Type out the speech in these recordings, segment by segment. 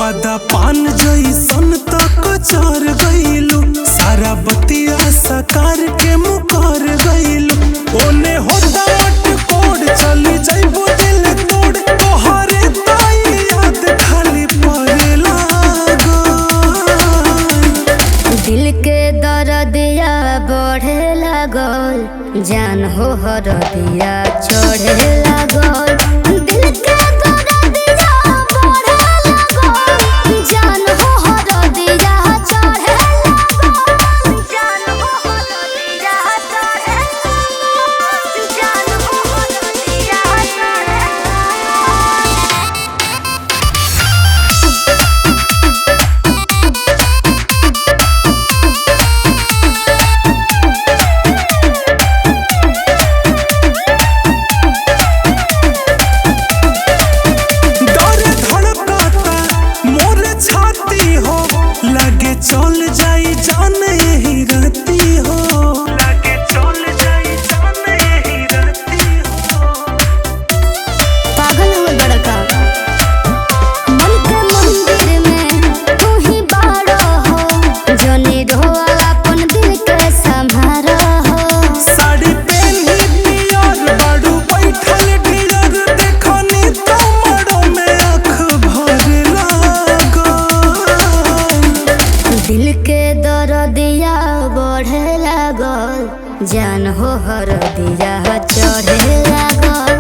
वादा पान जइसन तक चढ़ गइलू, सारा बतिया सकार के मुकर गइलू। ओने होता मट कोड चली जाइबो दिल तोड़, तोहरे ताई याद खाली पड़े लागल। दिल के दर्दिया बढ़े लागल, जान हो हरदिया चढ़े लागल। दिल के दर्दिया बढ़े लागल, जान हो हरदिया चढ़े लागल। जान हो हरदिया चढ़े लागल, जान हो हरदिया चढ़े चल जाई जान यही रहती हो, लागे चल जाई जान यही रहती हो। पागल हुए बड़का मन के मंदिर में तू ही बाड़ा हो, जनी रोवाला अपन दिल के संभारा हो। साड़ी पहनी पियर बाड़ू बैठल ढियर, देखनी तो मड़ो में आँख भर लागल। दिल के दर्दिया बढ़े लागल, जान हो हरदिया चढ़े लागल।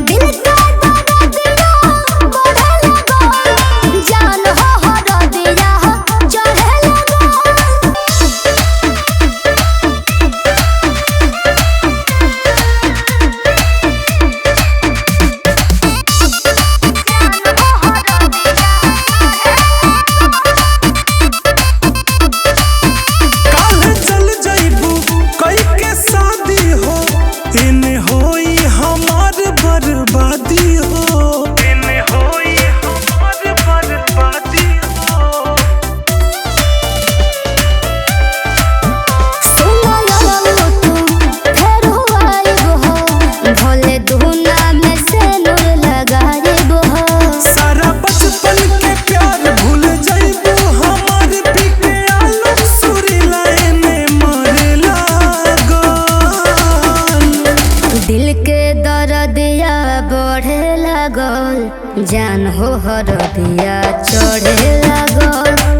दिल के दर्दिया बढ़े लागल, जान हो हरदिया चढ़े लागल। बर्बादी हो, इने होई हमार बर्बादी हो। सुना लगा तू फेर हुआइब हो, भोले दुना में से नूर लगाइब हो। सारा बचपन के प्यार भूल जाइबू, हमार पीके आलू सुरीला एने मरे लागल। दिल के दर्दिया बढ़े लागल, जान हो हरदिया चढ़े लागल।